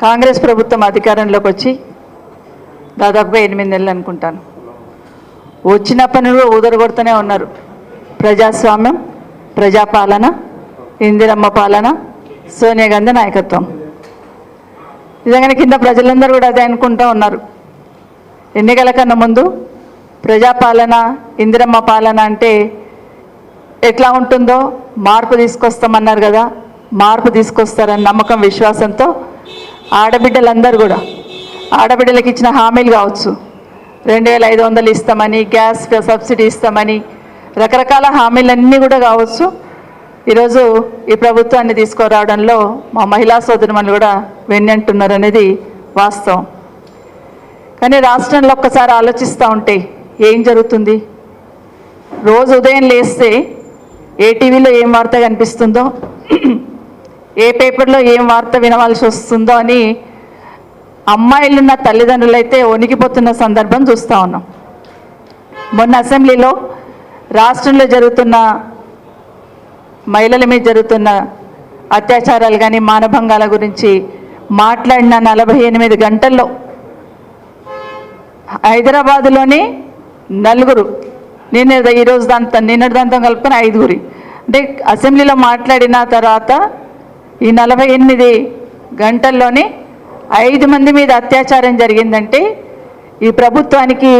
కాంగ్రెస్ ప్రభుత్వం అధికారంలోకి వచ్చి దాదాపుగా 8 నెలలు అనుకుంటాను. వచ్చినప్పటి నుండి ఊదరగొడుతూనే ఉన్నారు. ప్రజాస్వామ్యం, ప్రజాపాలన, ఇందిరమ్మ పాలన, సోనియా గాంధీ నాయకత్వం. నిజంగానే కింద ప్రజలందరూ కూడా అదే అనుకుంటూ ఉన్నారు. ఎన్నికల కన్నా ముందు ప్రజాపాలన, ఇందిరమ్మ పాలన అంటే ఎట్లా ఉంటుందో మార్పు తీసుకొస్తామన్నారు కదా. మార్పు తీసుకొస్తారని నమ్మకం, విశ్వాసంతో ఆడబిడ్డలందరూ కూడా ఆడబిడ్డలకు ఇచ్చిన హామీలు కావచ్చు, 2500 ఇస్తామని, గ్యాస్ సబ్సిడీ ఇస్తామని, రకరకాల హామీలన్నీ కూడా కావచ్చు, ఈరోజు ఈ ప్రభుత్వాన్ని తీసుకురావడంలో మా మహిళా సోదరుమణులు కూడా వెన్నంటున్నారు అనేది వాస్తవం. కానీ రాష్ట్రంలో ఒక్కసారి ఆలోచిస్తూ ఉంటే ఏం జరుగుతుంది? రోజు ఉదయం లేస్తే ఏ టీవీలో ఏం వార్త కనిపిస్తుందో, ఏ పేపర్లో ఏం వార్త వినవలసి వస్తుందో అని అమ్మాయిలున్న తల్లిదండ్రులు అయితే వణికిపోతున్న సందర్భం చూస్తూ ఉన్నాం. మొన్న అసెంబ్లీలో రాష్ట్రంలో జరుగుతున్న మహిళల మీద జరుగుతున్న అత్యాచారాలు కానీ మానభంగాల గురించి మాట్లాడిన 48 గంటల్లో హైదరాబాదులోని 4, ఈరోజు నిన్నటి దాంతో కలుపుకొని 5. అంటే అసెంబ్లీలో మాట్లాడిన తర్వాత ఈ 48 గంటల్లోనే 5 మంది మీద అత్యాచారం జరిగిందంటే ఈ ప్రభుత్వానికి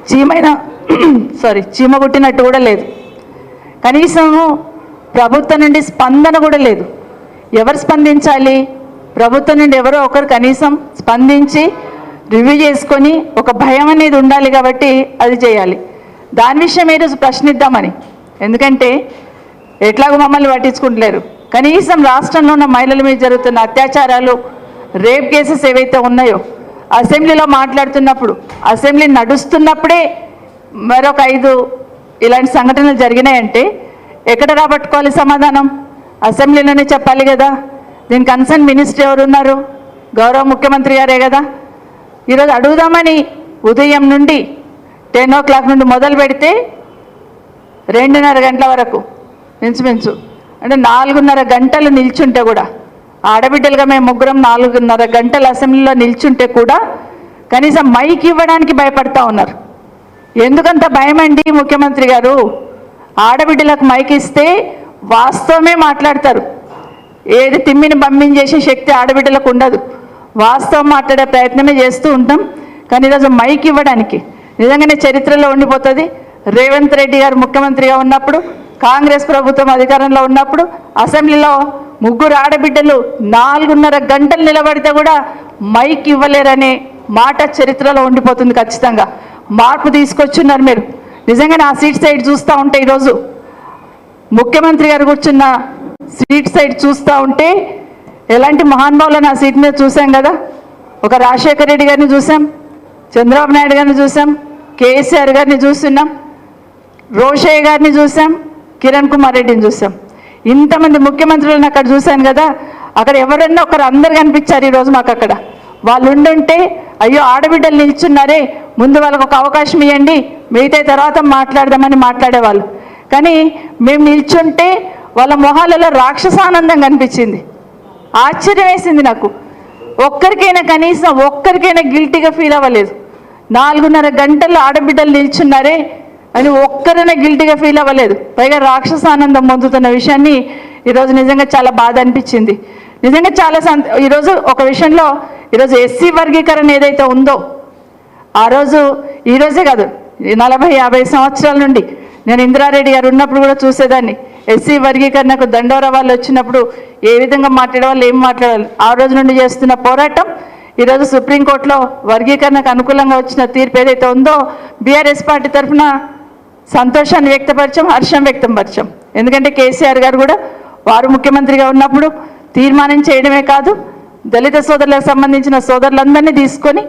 చీమ కుట్టినట్టు కూడా లేదు. కనీసం ప్రభుత్వం నుండి స్పందన కూడా లేదు. ఎవరు స్పందించాలి? ప్రభుత్వం నుండి ఎవరో ఒకరు కనీసం స్పందించి రివ్యూ చేసుకొని ఒక భయం అనేది ఉండాలి కాబట్టి అది చేయాలి. దాని విషయం ఈరోజు ప్రశ్నిద్దామని. ఎందుకంటే ఎట్లాగో మమ్మల్ని పట్టించుకుంటలేరు. కనీసం రాష్ట్రంలో ఉన్న మహిళల మీద జరుగుతున్న అత్యాచారాలు, రేప్ కేసెస్ ఏవైతే ఉన్నాయో అసెంబ్లీలో మాట్లాడుతున్నప్పుడు, అసెంబ్లీ నడుస్తున్నప్పుడే మరొక 5 ఇలాంటి సంఘటనలు జరిగినాయంటే ఎక్కడ రాబట్టుకోవాలి సమాధానం? అసెంబ్లీలోనే చెప్పాలి కదా. దీని కన్సర్న్ మినిస్టర్ ఎవరు ఉన్నారు? గౌరవ ముఖ్యమంత్రి గారే కదా. ఈరోజు అడుగుదామని ఉదయం నుండి 10 o'clock నుండి మొదలు పెడితే 2:30 గంటల వరకు మించుమించు అంటే 4:30 గంటలు నిల్చుంటే కూడా, ఆడబిడ్డలుగా మేము ముగ్గురం 4:30 గంటలు అసెంబ్లీలో నిల్చుంటే కూడా కనీసం మైక్ ఇవ్వడానికి భయపడతా ఉన్నారు. ఎందుకంత భయం అండి ముఖ్యమంత్రి గారు? ఆడబిడ్డలకు మైక్ ఇస్తే వాస్తవమే మాట్లాడతారు. ఏది తిమ్మిని బమ్మించేసే శక్తి ఆడబిడ్డలకు ఉండదు. వాస్తవం మాట్లాడే ప్రయత్నమే చేస్తూ ఉంటాం. కానీ ఈరోజు మైక్ ఇవ్వడానికి నిజంగానే చరిత్రలో ఉండిపోతుంది. రేవంత్ రెడ్డి గారు ముఖ్యమంత్రిగా ఉన్నప్పుడు, కాంగ్రెస్ ప్రభుత్వం అధికారంలో ఉన్నప్పుడు అసెంబ్లీలో 3 ఆడబిడ్డలు 4:30 గంటలు నిలబడితే కూడా మైక్ ఇవ్వలేరనే మాట చరిత్రలో ఉండిపోతుంది. ఖచ్చితంగా మార్పు తీసుకొచ్చున్నారు మీరు. నిజంగానే ఆ సీట్ సైడ్ చూస్తూ ఉంటే, ఈరోజు ముఖ్యమంత్రి గారు కూర్చున్న సీట్ సైడ్ చూస్తూ ఉంటే ఎలాంటి మహానుభావులను ఆ సీట్ మీద చూసాం కదా. ఒక రాజశేఖర రెడ్డి గారిని చూసాం, చంద్రబాబు నాయుడు గారిని చూసాం, కేసీఆర్ గారిని చూస్తున్నాం, రోషయ్య గారిని చూసాం, కిరణ్ కుమార్ రెడ్డిని చూసాం. ఇంతమంది ముఖ్యమంత్రులను అక్కడ చూశాను కదా. అక్కడ ఎవరన్నా ఒకరు అందరు కనిపించారు ఈరోజు మాకు. అక్కడ వాళ్ళు ఉండుంటే అయ్యో ఆడబిడ్డలు నిల్చున్నారే, ముందు వాళ్ళకు ఒక అవకాశం ఇవ్వండి, మిగతా తర్వాత మాట్లాడదామని మాట్లాడేవాళ్ళు. కానీ మేము నిల్చుంటే వాళ్ళ మొహాలలో రాక్షసానందం కనిపించింది. ఆశ్చర్యం వేసింది నాకు. ఒక్కరికైనా కనీసం ఒక్కరికైనా గిల్టీగా ఫీల్ అవ్వలేదు. 4:30 గంటలు ఆడబిడ్డలు నిల్చున్నారే అని ఒక్కరైనా గిల్టీగా ఫీల్ అవ్వలేదు. పైగా రాక్షసానందం పొందుతున్న విషయాన్ని ఈరోజు నిజంగా చాలా బాధ అనిపించింది. నిజంగా చాలా ఈరోజు ఒక విషయంలో ఈరోజు ఎస్సీ వర్గీకరణ ఏదైతే ఉందో ఆ రోజు, ఈరోజే కాదు 40-50 సంవత్సరాల నుండి నేను ఇందిరారెడ్డి గారు ఉన్నప్పుడు కూడా చూసేదాన్ని. ఎస్సీ వర్గీకరణకు దండోరా వాళ్ళు వచ్చినప్పుడు ఏ విధంగా మాట్లాడేవాళ్ళు, ఏం మాట్లాడాలి, ఆ రోజు నుండి చేస్తున్న పోరాటం ఈరోజు సుప్రీంకోర్టులో వర్గీకరణకు అనుకూలంగా వచ్చిన తీర్పు ఏదైతే ఉందో బీఆర్ఎస్ పార్టీ తరఫున సంతోషాన్ని వ్యక్తపరిచాం, హర్షం వ్యక్తపరిచాం. ఎందుకంటే కేసీఆర్ గారు కూడా వారు ముఖ్యమంత్రిగా ఉన్నప్పుడు తీర్మానం చేయడమే కాదు, దళిత సోదరులకు సంబంధించిన సోదరులందరినీ తీసుకొని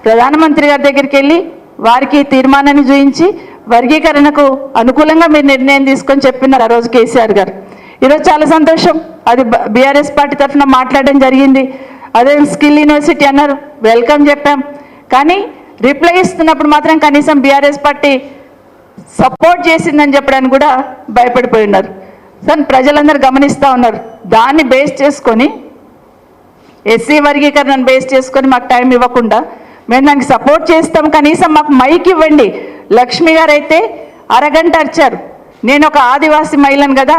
ప్రధానమంత్రి గారి దగ్గరికి వెళ్ళి వారికి తీర్మానాన్ని చూపించి వర్గీకరణకు అనుకూలంగా మీరు నిర్ణయం తీసుకొని చెప్పినారు ఆ రోజు కేసీఆర్ గారు. ఈరోజు చాలా సంతోషం. అది బీఆర్ఎస్ పార్టీ తరఫున మాట్లాడడం జరిగింది. అదే స్కిల్ యూనివర్సిటీ అన్నారు, వెల్కమ్ చెప్పాం. కానీ రిప్లై ఇస్తున్నప్పుడు మాత్రం కనీసం బీఆర్ఎస్ పార్టీ సపోర్ట్ చేసిందని చెప్పడానికి కూడా భయపడిపోయి ఉన్నారు. ప్రజలందరూ గమనిస్తూ ఉన్నారు. దాన్ని బేస్ చేసుకొని ఎస్సీ వర్గీకరణను బేస్ చేసుకొని మాకు టైం ఇవ్వకుండా మేము దానికి సపోర్ట్ చేస్తాం, కనీసం మాకు మైక్ ఇవ్వండి. లక్ష్మి గారు అయితే అరగంట అరిచారు. నేను ఒక ఆదివాసీ మహిళను కదా,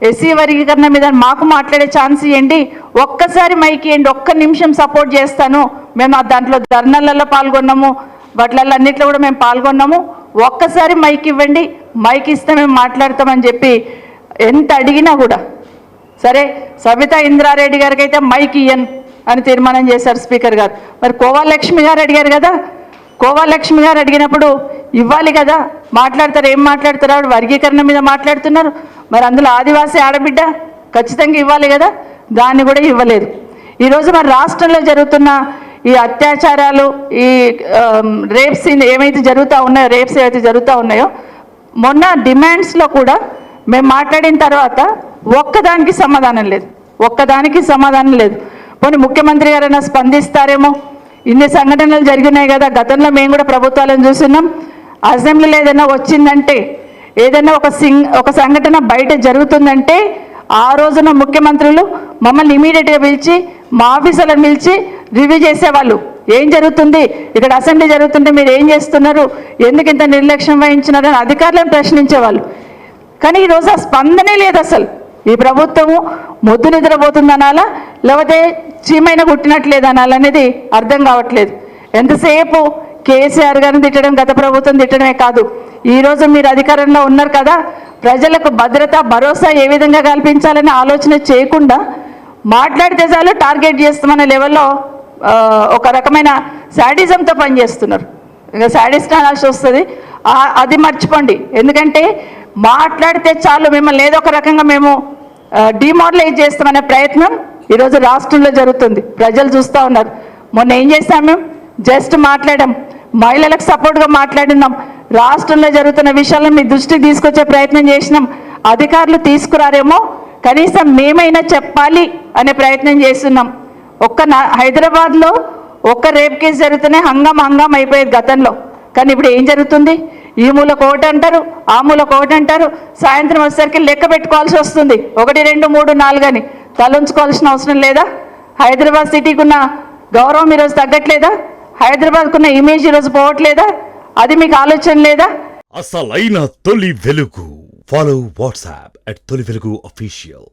ఎస్సీ వర్గీకరణ మీద మాకు మాట్లాడే ఛాన్స్ ఇవ్వండి, ఒక్కసారి మైక్ ఇవ్వండి, ఒక్క నిమిషం సపోర్ట్ చేస్తాను. మేము దాంట్లో ధర్నాలలో పాల్గొన్నాము, వాటిలలో అన్నిట్లో కూడా మేము పాల్గొన్నాము, ఒక్కసారి మైక్ ఇవ్వండి, మైక్ ఇస్తే మేము మాట్లాడతామని చెప్పి ఎంత అడిగినా కూడా సరే సబితా ఇంద్రారెడ్డి గారికి అయితే మైక్ ఇయ్యను అని తీర్మానం చేశారు స్పీకర్ గారు. మరి కోవాలక్ష్మి గారు అడిగారు కదా, కోవాలక్ష్మి గారు అడిగినప్పుడు ఇవ్వాలి కదా, మాట్లాడతారు. ఏం మాట్లాడతారు? ఆవిడ వర్గీకరణ మీద మాట్లాడుతున్నారు. మరి అందులో ఆదివాసీ ఆడబిడ్డ ఖచ్చితంగా ఇవ్వాలి కదా, దాన్ని కూడా ఇవ్వలేదు. ఈరోజు మరి రాష్ట్రంలో జరుగుతున్న ఈ అత్యాచారాలు, ఈ రేప్స్ ఏమైతే జరుగుతూ ఉన్నాయో, రేప్స్ ఏవైతే జరుగుతూ ఉన్నాయో, మొన్న డిమాండ్స్లో కూడా మేము మాట్లాడిన తర్వాత ఒక్కదానికి సమాధానం లేదు, ఒక్కదానికి సమాధానం లేదు. పోనీ ముఖ్యమంత్రి గారైనా స్పందిస్తారేమో, ఇన్ని సంఘటనలు జరిగినాయి కదా, గతంలో మేము కూడా ప్రభుత్వాలను చూస్తున్నాం. అసెంబ్లీలో ఏదైనా వచ్చిందంటే, ఏదైనా ఒక సంఘటన బయట జరుగుతుందంటే ఆ రోజున ముఖ్యమంత్రులు మమ్మల్ని ఇమీడియట్గా పిలిచి, మా ఆఫీసర్లను పిలిచి రివ్యూ చేసేవాళ్ళు. ఏం జరుగుతుంది ఇక్కడ, అసెంబ్లీ జరుగుతుంటే మీరు ఏం చేస్తున్నారు, ఎందుకు ఇంత నిర్లక్ష్యం వహించినారని అధికారులను ప్రశ్నించేవాళ్ళు. కానీ ఈరోజు ఆ స్పందనే లేదు అసలు. ఈ ప్రభుత్వము మొద్దు నిద్రపోతుందనాలా, లేకపోతే చీమైన కుట్టినట్లేదనాలనేది అర్థం కావట్లేదు. ఎంతసేపు కేసీఆర్ గారిని తిట్టడం, గత ప్రభుత్వం తిట్టడమే కాదు, ఈరోజు మీరు అధికారంలో ఉన్నారు కదా, ప్రజలకు భద్రత భరోసా ఏ విధంగా కల్పించాలని ఆలోచన చేయకుండా మాట్లాడితే చాలు టార్గెట్ చేస్తామనే లెవెల్లో ఒక రకమైన శాడిజంతో పనిచేస్తున్నారు. ఇంకా శాడిస్ట్ అనాల్సి వస్తుంది, అది మర్చిపోండి. ఎందుకంటే మాట్లాడితే చాలు మిమ్మల్ని ఏదో ఒక రకంగా మేము డిమారలైజ్ చేస్తామనే ప్రయత్నం ఈరోజు రాష్ట్రంలో జరుగుతుంది. ప్రజలు చూస్తూ ఉన్నారు. మొన్న ఏం చేస్తాం, మేము జస్ట్ మాట్లాడాం, మహిళలకు సపోర్ట్గా మాట్లాడినాం, రాష్ట్రంలో జరుగుతున్న విషయాలను మీ దృష్టికి తీసుకొచ్చే ప్రయత్నం చేసినాం. అధికారులు తీసుకురారేమో, కనీసం మేమైనా చెప్పాలి అనే ప్రయత్నం చేస్తున్నాం. హైదరాబాద్లో ఒక్క రేప్ కేసు జరుగుతూనే హంగామ అయిపోయేది గతంలో. కానీ ఇప్పుడు ఏం జరుగుతుంది? ఈ మూల కోటి అంటారు, ఆ మూల కోటి అంటారు, సాయంత్రం వచ్చేసరికి లెక్క పెట్టుకోవాల్సి వస్తుంది. 1, 2, 3, 4 అని తలంచుకోవాల్సిన అవసరం లేదా? హైదరాబాద్ సిటీకి ఉన్న గౌరవం ఈరోజు తగ్గట్లేదా? హైదరాబాద్కు ఉన్న ఇమేజ్ ఈరోజు పోవట్లేదా? అది మీకు ఆలోచన లేదా? అసలైన తొలి వెలుగు. ఫాలో వాట్సాప్ @తొలి వెలుగు అఫీషియల్.